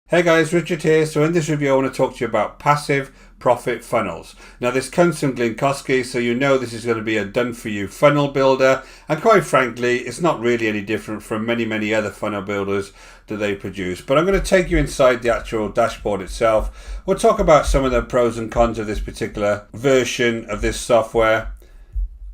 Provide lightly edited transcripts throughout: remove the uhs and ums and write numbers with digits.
Hey guys, Richard here. So in this review I want to talk to you about passive profit funnels. Now this comes from Glyn Kosky, so you know this is going to be a done-for-you funnel builder, and quite frankly it's not really any different from many other funnel builders that they produce. But I'm going to take you inside the actual dashboard itself. We'll talk about some of the pros and cons of this particular version of this software,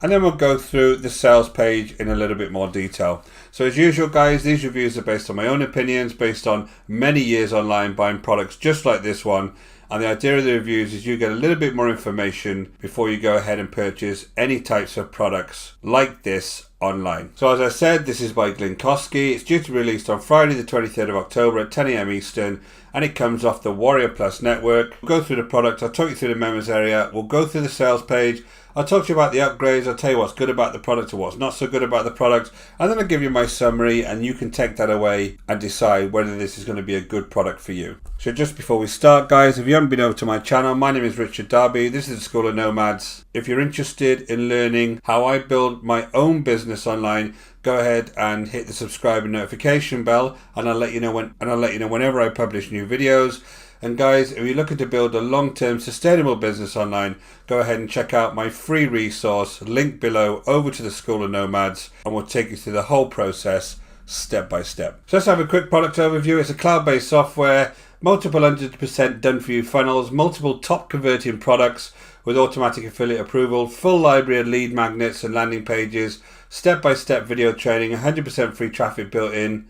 and then we'll go through the sales page in a little bit more detail. So as usual guys, these reviews are based on my own opinions, based on many years online buying products just like this one. And the idea of the reviews is you get a little bit more information before you go ahead and purchase any types of products like this online. So as I said, this is by Glyn Kosky. It's due to be released on Friday the 23rd of October at 10 AM Eastern, and it comes off the Warrior Plus network. We'll go through the product, I'll talk you through the members area, we'll go through the sales page, I'll talk to you about the upgrades, I'll tell you what's good about the product or what's not so good about the product, and then I'll give you my summary and you can take that away and decide whether this is going to be a good product for you. So just before we start guys, if you haven't been over to my channel, my name is Richard Darby, this is the School of Nomads. If you're interested in learning how I build my own business online, go ahead and hit the subscribe and notification bell, and I'll let you know whenever I publish new videos. And guys, if you're looking to build a long-term sustainable business online, go ahead and check out my free resource, link below, over to the School of Nomads, and we'll take you through the whole process step by step. So let's have a quick product overview. It's a cloud-based software, multiple 100% done-for-you funnels, multiple top converting products with automatic affiliate approval, full library of lead magnets and landing pages, step-by-step video training, 100% free traffic built in,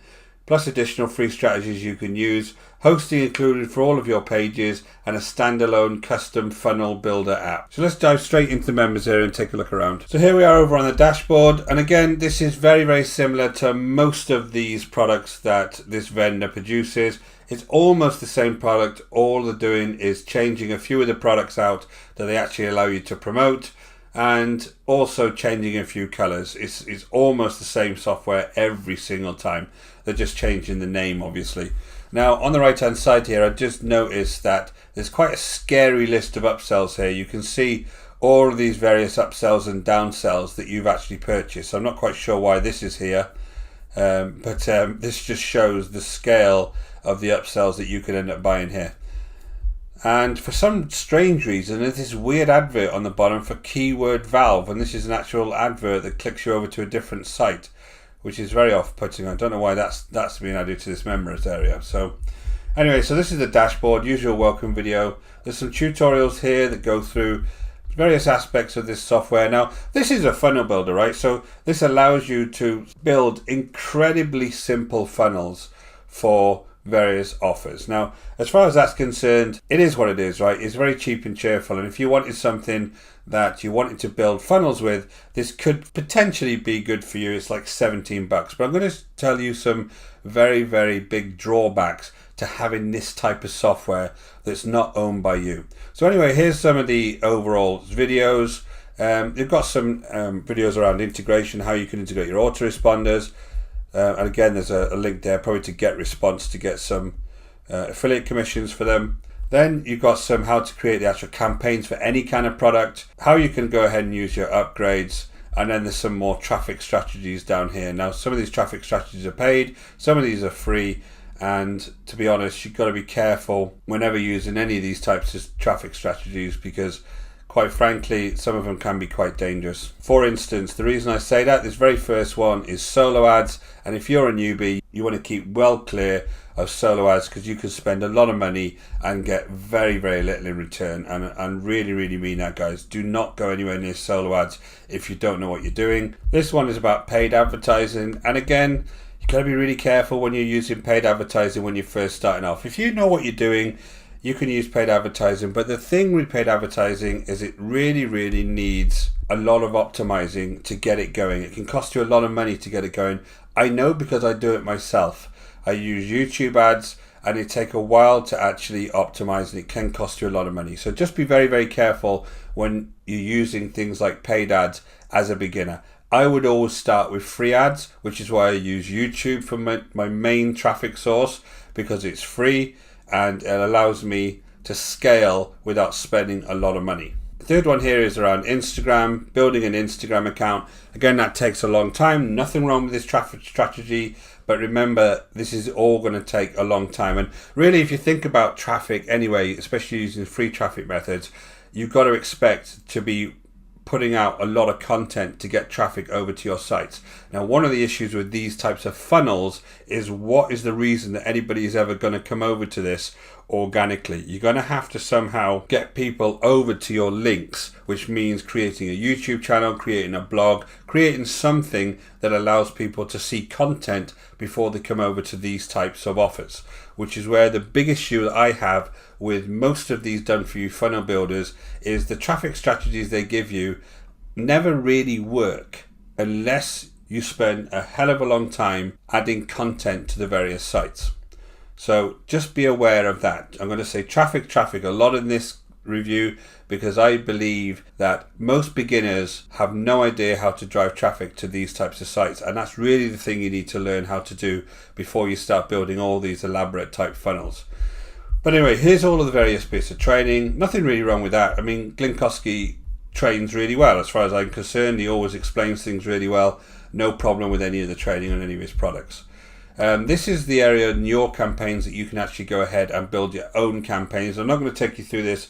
plus additional free strategies you can use, hosting included for all of your pages, and a standalone custom funnel builder app. So let's dive straight into the members area and take a look around. So here we are over on the dashboard, and again this is very similar to most of these products that this vendor produces. It's almost the same product, all they're doing is changing a few of the products out that they actually allow you to promote, and also changing a few colors. It's almost the same software every single time. They're just changing the name obviously. Now on the right hand side here, I just noticed that there's quite a scary list of upsells here. You can see all of these various upsells and downsells that you've actually purchased. I'm not quite sure why this is here, but this just shows the scale of the upsells that you could end up buying here. And for some strange reason, there's this weird advert on the bottom for Keyword Valve, and this is an actual advert that clicks you over to a different site, which is very off-putting. I don't know why that's being added to this members area. So anyway, so this is the dashboard, usual welcome video. There's some tutorials here that go through various aspects of this software. Now this is a funnel builder, right? So this allows you to build incredibly simple funnels for various offers. Now as far as that's concerned, it is what it is, right? It's very cheap and cheerful, and if you wanted something that you wanted to build funnels with, this could potentially be good for you. It's like 17 bucks, but I'm going to tell you some very big drawbacks to having this type of software that's not owned by you. So anyway, here's some of the overall videos. They've got some videos around integration, how you can integrate your autoresponders. And again, there's a link there probably to GetResponse to get some affiliate commissions for them. Then you've got some how to create the actual campaigns for any kind of product, how you can go ahead and use your upgrades, and then there's some more traffic strategies down here. Now some of these traffic strategies are paid, some of these are free, and to be honest, you've got to be careful whenever using any of these types of traffic strategies, because quite frankly, some of them can be quite dangerous. For instance, the reason I say that, this very first one is solo ads, and if you're a newbie, you want to keep well clear of solo ads, because you can spend a lot of money and get very little in return. And really mean that, guys. Do not go anywhere near solo ads if you don't know what you're doing. This one is about paid advertising, and again, you've got to be really careful when you're using paid advertising when you're first starting off. If you know what you're doing, you can use paid advertising, but the thing with paid advertising is it really needs a lot of optimizing to get it going. It can cost you a lot of money to get it going. I know because I do it myself. I use YouTube ads, and it takes a while to actually optimize, and it can cost you a lot of money. So just be very careful when you're using things like paid ads as a beginner. I would always start with free ads, which is why I use YouTube for my main traffic source, because it's free and it allows me to scale without spending a lot of money. The third one here is around Instagram, building an Instagram account. Again, that takes a long time. Nothing wrong with this traffic strategy, but remember, this is all going to take a long time. And really, if you think about traffic anyway, especially using free traffic methods, you've got to expect to be putting out a lot of content to get traffic over to your sites. Now, one of the issues with these types of funnels is, what is the reason that anybody is ever going to come over to this organically? You're going to have to somehow get people over to your links, which means creating a YouTube channel, creating a blog, creating something that allows people to see content before they come over to these types of offers, which is where the big issue that I have with most of these done for you funnel builders is the traffic strategies they give you never really work unless you spend a hell of a long time adding content to the various sites. So just be aware of that. I'm going to say traffic a lot in this review, because I believe that most beginners have no idea how to drive traffic to these types of sites, and that's really the thing you need to learn how to do before you start building all these elaborate type funnels. But anyway, here's all of the various bits of training. Nothing really wrong with that. I mean, Glenn Kosky trains really well as far as I'm concerned. He always explains things really well. No problem with any of the training on any of his products. This is the area in your campaigns that you can actually go ahead and build your own campaigns. I'm not going to take you through this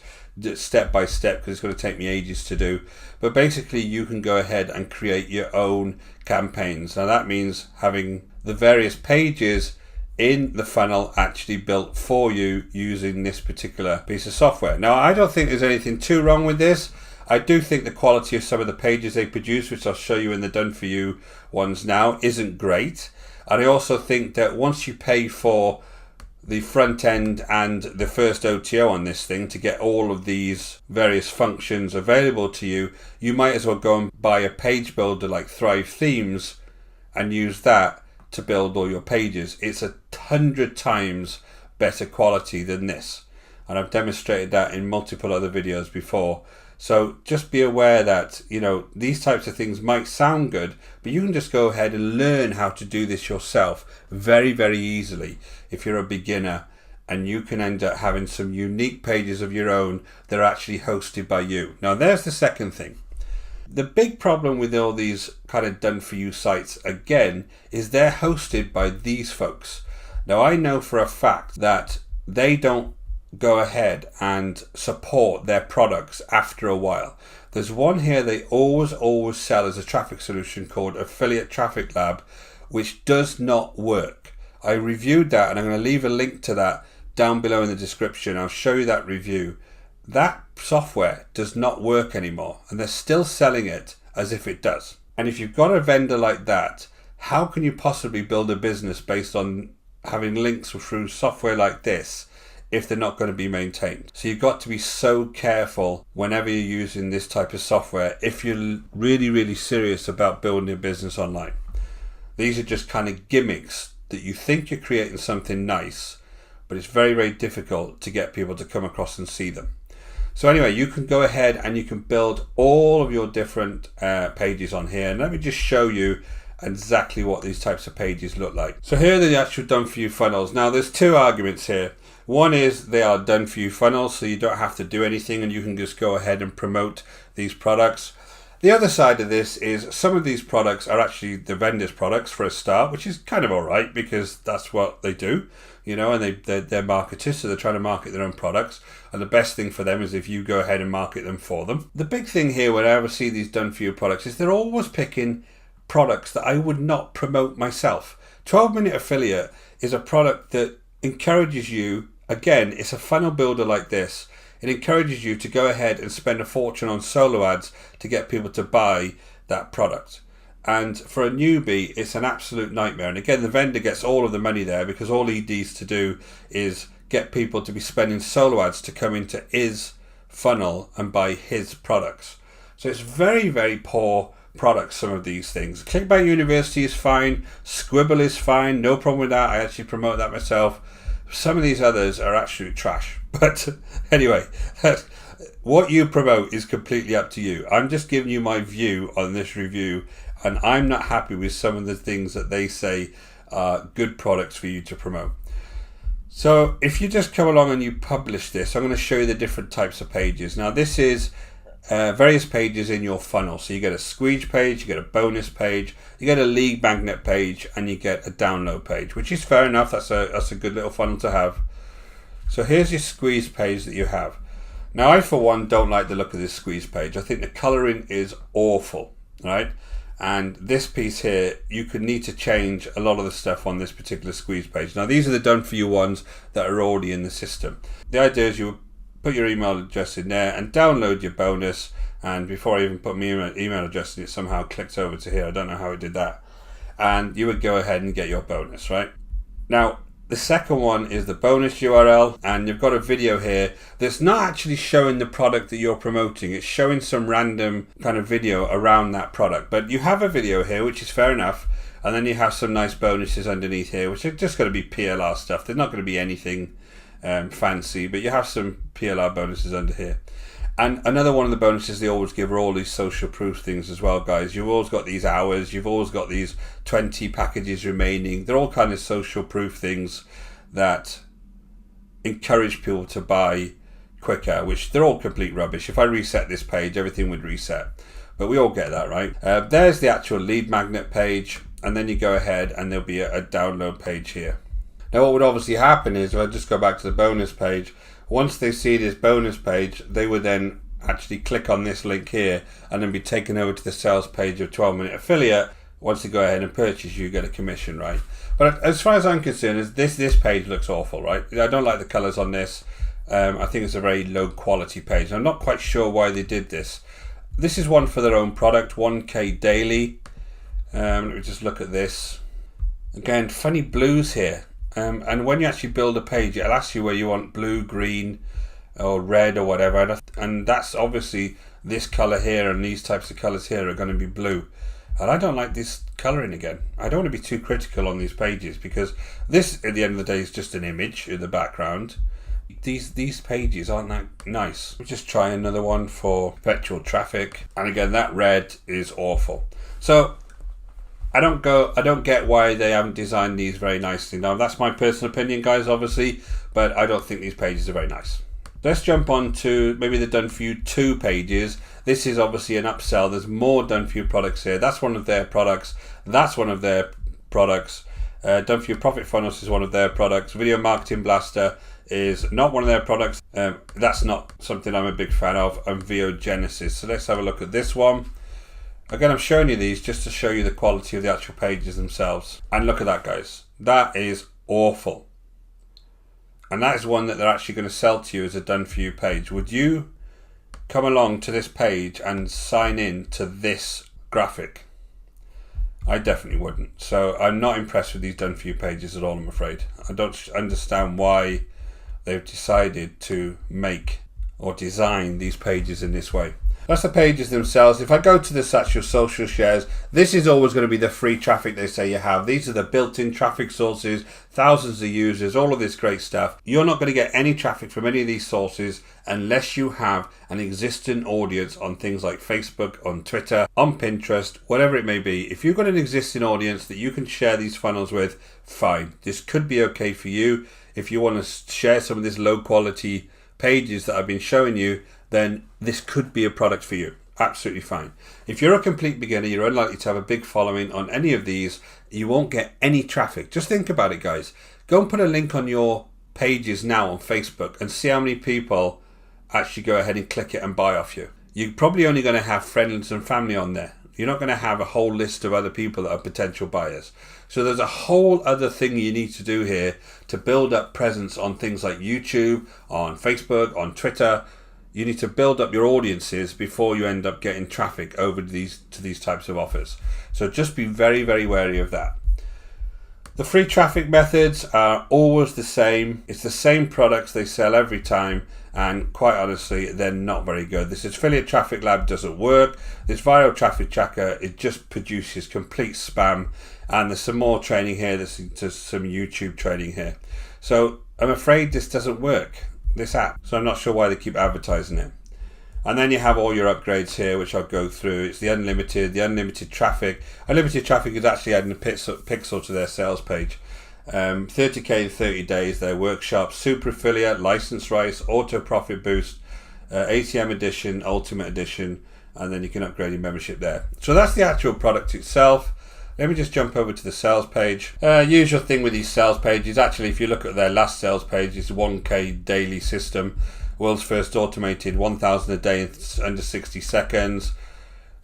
step by step because it's going to take me ages to do. But basically, you can go ahead and create your own campaigns. Now that means having the various pages in the funnel actually built for you using this particular piece of software. Now, I don't think there's anything too wrong with this. I do think the quality of some of the pages they produce, which I'll show you in the done for you ones now, isn't great. And I also think that once you pay for the front end and the first OTO on this thing to get all of these various functions available to you, you might as well go and buy a page builder like Thrive Themes and use that to build all your pages. It's 100 times better quality than this, and I've demonstrated that in multiple other videos before. So just be aware that, you know, these types of things might sound good, but you can just go ahead and learn how to do this yourself very, very easily if you're a beginner, and you can end up having some unique pages of your own that are actually hosted by you. Now there's the second thing. The big problem with all these kind of done for you sites, again, is they're hosted by these folks. Now I know for a fact that they don't go ahead and support their products after a while. There's one here they always sell as a traffic solution called Affiliate Traffic Lab, which does not work. I reviewed that, and I'm going to leave a link to that down below in the description. I'll show you that review. That software does not work anymore, and they're still selling it as if it does. And if you've got a vendor like that, how can you possibly build a business based on having links through software like this if they're not going to be maintained? So you've got to be so careful whenever you're using this type of software if you're really, really serious about building a business online. These are just kind of gimmicks that you think you're creating something nice, but it's very, very difficult to get people to come across and see them. So anyway, you can go ahead and you can build all of your different pages on here. And let me just show you exactly what these types of pages look like. So here are the actual done for you funnels. Now there's two arguments here. One is they are done for you funnels, so you don't have to do anything and you can just go ahead and promote these products. The other side of this is some of these products are actually the vendor's products for a start, which is kind of all right because that's what they do, you know, and they're marketers, so they're trying to market their own products. And the best thing for them is if you go ahead and market them for them. The big thing here whenever I see these done for you products is they're always picking products that I would not promote myself. 12-Minute Affiliate is a product that encourages you, again, it's a funnel builder like this. It encourages you to go ahead and spend a fortune on solo ads to get people to buy that product. And for a newbie, it's an absolute nightmare. And again, the vendor gets all of the money there because all he needs to do is get people to be spending solo ads to come into his funnel and buy his products. So it's very, very poor products, some of these things. Clickbank University is fine. Squibble is fine. No problem with that. I actually promote that myself. Some of these others are absolute trash. But anyway, what you promote is completely up to you. I'm just giving you my view on this review, and I'm not happy with some of the things that they say are good products for you to promote. So if you just come along and you publish this, I'm going to show you the different types of pages. Now this is various pages in your funnel. So you get a squeeze page, you get a bonus page, you get a lead magnet page, and you get a download page, which is fair enough. That's a good little funnel to have. So here's your squeeze page that you have. Now, I for one don't like the look of this squeeze page. I think the coloring is awful, right? And this piece here, you could need to change a lot of the stuff on this particular squeeze page. Now, these are the done for you ones that are already in the system. The idea is you put your email address in there and download your bonus. And before I even put my email address in, it somehow clicked over to here. I don't know how it did that. And you would go ahead and get your bonus, right? Now, the second one is the bonus URL, and you've got a video here that's not actually showing the product that you're promoting. It's showing some random kind of video around that product. But you have a video here, which is fair enough, and then you have some nice bonuses underneath here, which are just going to be PLR stuff. They're not going to be anything fancy, but you have some PLR bonuses under here. And another one of the bonuses they always give are all these social proof things as well, guys. You've always got these hours, you've always got these 20 packages remaining. They're all kind of social proof things that encourage people to buy quicker, which they're all complete rubbish. If I reset this page, everything would reset. But we all get that, right? There's the actual lead magnet page, and then you go ahead and there'll be a download page here. Now, what would obviously happen is, if I just go back to the bonus page, once they see this bonus page, they would then actually click on this link here and then be taken over to the sales page of 12 Minute Affiliate. Once they go ahead and purchase, you get a commission, right? But as far as I'm concerned, this page looks awful, right? I don't like the colors on this. I think it's a very low quality page. I'm not quite sure why they did this. This is one for their own product, 1K Daily. Let me just look at this. Again, funny blues here. And when you actually build a page, it'll ask you where you want blue, green, or red, or whatever. And that's obviously this color here, and these types of colors here are going to be blue. And I don't like this coloring again. I don't want to be too critical on these pages, because this, at the end of the day, is just an image in the background. These pages aren't that nice. We'll just try another one for perpetual traffic. And again, that red is awful. So I don't get why they haven't designed these very nicely. Now, that's my personal opinion, guys, obviously, but I don't think these pages are very nice. Let's jump on to maybe the Done For You 2 pages. This is obviously an upsell. There's more Done For You products here. That's one of their products. That's one of their products. Done For You Profit Funnels is one of their products. Video Marketing Blaster is not one of their products. That's not something I'm a big fan of. And VO Genesis. So let's have a look at this one. Again, I'm showing you these just to show you the quality of the actual pages themselves. And look at that, guys. That is awful. And that is one that they're actually going to sell to you as a Done For You page. Would you come along to this page and sign in to this graphic? I definitely wouldn't. So I'm not impressed with these Done For You pages at all, I'm afraid. I don't understand why they've decided to make or design these pages in this way. That's the pages themselves. If I go to the actual social shares, this is always going to be the free traffic they say you have. These are the built-in traffic sources, thousands of users, all of this great stuff. You're not going to get any traffic from any of these sources unless you have an existing audience on things like Facebook, on Twitter, on Pinterest, whatever it may be. If you've got an existing audience that you can share these funnels with, fine. This could be okay for you. If you want to share some of this low quality pages that I've been showing you, then this could be a product for you. Absolutely fine. If you're a complete beginner, you're unlikely to have a big following on any of these, you won't get any traffic. Just think about it, guys. Go and put a link on your pages now on Facebook and see how many people actually go ahead and click it and buy off you. You're probably only going to have friends and family on there. You're not going to have a whole list of other people that are potential buyers. So there's a whole other thing you need to do here to build up presence on things like YouTube, on Facebook, on Twitter. You need to build up your audiences before you end up getting traffic over to these types of offers. So just be very, very wary of that. The free traffic methods are always the same. It's the same products they sell every time, and quite honestly, they're not very good. This Affiliate Traffic Lab doesn't work. This Viral Traffic Tracker, it just produces complete spam. And there's some more training here. There's some YouTube training here. So I'm afraid this doesn't work, this app. So I'm not sure why they keep advertising it. And then you have all your upgrades here, which I'll go through. It's the unlimited traffic. Unlimited traffic is actually adding a pixel to their sales page. 30K in 30 days, their workshops, super affiliate, license rights, auto profit boost, ATM edition, ultimate edition, and then you can upgrade your membership there. So that's the actual product itself. Let me just jump over to the sales page. Usual thing with these sales pages, actually if you look at their last sales page, it's 1K daily system, world's first automated, 1,000 a day in under 60 seconds,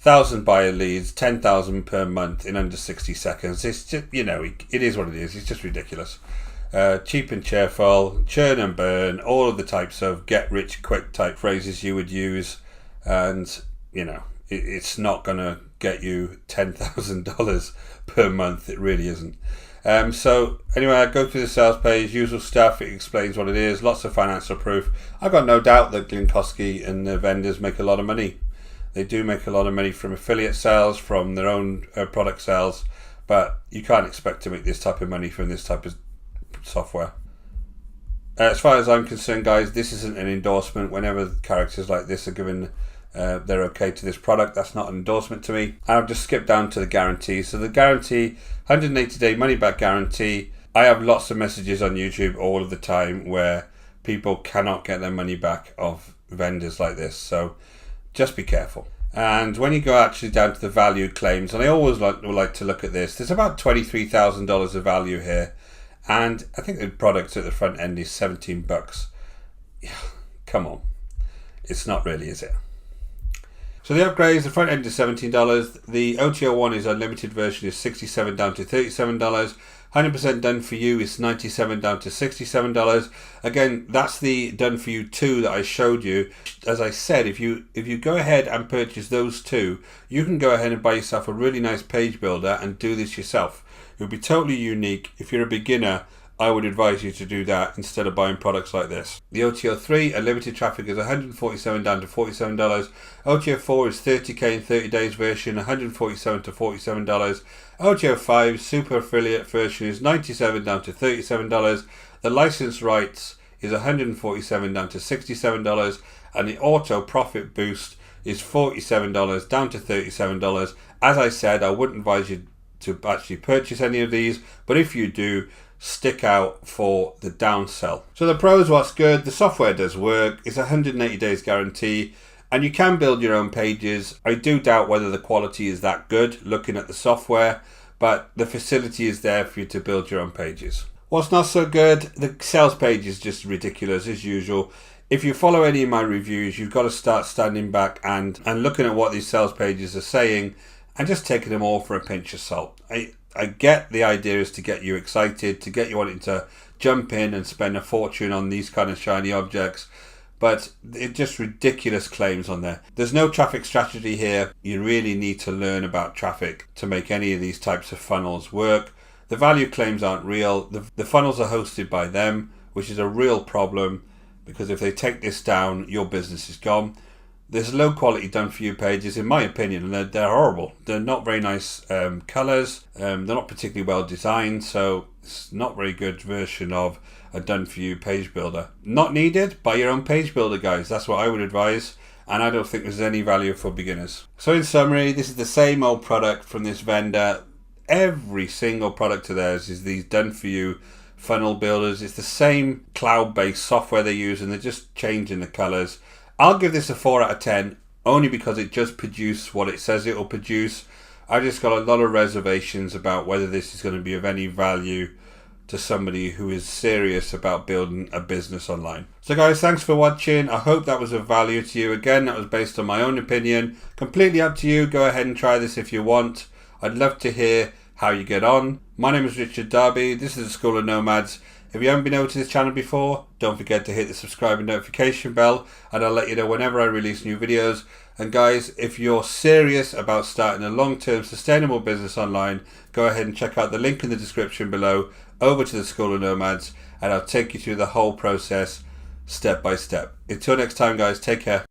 1,000 buyer leads, 10,000 per month in under 60 seconds. It's just, it is what it is. It's just ridiculous. Cheap and cheerful, churn and burn, all of the types of get rich quick type phrases you would use, and it's not going to get you $10,000 per month. It really isn't. So anyway, I go through the sales page, usual stuff. It explains what it is, lots of financial proof. I've got no doubt that Glyn Kosky and the vendors make a lot of money. They do make a lot of money from affiliate sales, from their own product sales, but you can't expect to make this type of money from this type of software. As far as I'm concerned, guys, this isn't an endorsement. Whenever characters like this are given they're okay to this product, that's not an endorsement to me. I'll just skip down to the guarantee. So the guarantee, 180-day money-back guarantee. I have lots of messages on YouTube all of the time where people cannot get their money back of vendors like this. So just be careful. And when you go actually down to the value claims, and I always like to look at this, there's about $23,000 of value here. And I think the product at the front end is $17. Yeah, come on. It's not really, is it? So the upgrades, the front end is $17. The OTO one is unlimited version is $67 down to $37. 100% done for you is $97 down to $67. Again, that's the done for you 2 that I showed you. As I said, if you go ahead and purchase those 2, you can go ahead and buy yourself a really nice page builder and do this yourself. It would be totally unique. If you're a beginner, I would advise you to do that instead of buying products like this. The OTO 3, unlimited traffic, is $147 down to $47. OTO 4 is 30K in 30 days version, $147 to $47. OTO 5, super affiliate version, is $97 down to $37. The license rights is $147 down to $67. And the auto profit boost is $47 down to $37. As I said, I wouldn't advise you to actually purchase any of these, but if you do, stick out for the downsell. So the pros, what's good, the software does work, it's 180 days guarantee, and you can build your own pages. I do doubt whether the quality is that good looking at the software, but the facility is there for you to build your own pages. What's not so good, the sales page is just ridiculous as usual. If you follow any of my reviews, you've got to start standing back and looking at what these sales pages are saying and just taking them all for a pinch of salt. I get the idea is to get you excited, to get you wanting to jump in and spend a fortune on these kind of shiny objects, but it's just ridiculous claims on there. There's no traffic strategy here. You really need to learn about traffic to make any of these types of funnels work. The value claims aren't real. The funnels are hosted by them, which is a real problem, because if they take this down, your business is gone. There's low quality done for you pages, in my opinion, and they're horrible. They're not very nice colours. They're not particularly well designed, so it's not a very good version of a done for you page builder. Not needed. Buy your own page builder, guys. That's what I would advise, and I don't think there's any value for beginners. So in summary, this is the same old product from this vendor. Every single product of theirs is these done for you funnel builders. It's the same cloud-based software they use, and they're just changing the colours. I'll give this a 4 out of 10 only because it just produced what it says it will produce. I just got a lot of reservations about whether this is going to be of any value to somebody who is serious about building a business online. So guys, thanks for watching. I hope that was of value to you. Again, that was based on my own opinion. Completely up to you. Go ahead and try this if you want. I'd love to hear how you get on. My name is Richard Darby. This is the School of Nomads. If you haven't been over to this channel before, don't forget to hit the subscribe and notification bell, and I'll let you know whenever I release new videos. And guys, if you're serious about starting a long-term sustainable business online, go ahead and check out the link in the description below over to the School of Nomads, and I'll take you through the whole process step by step. Until next time, guys, take care.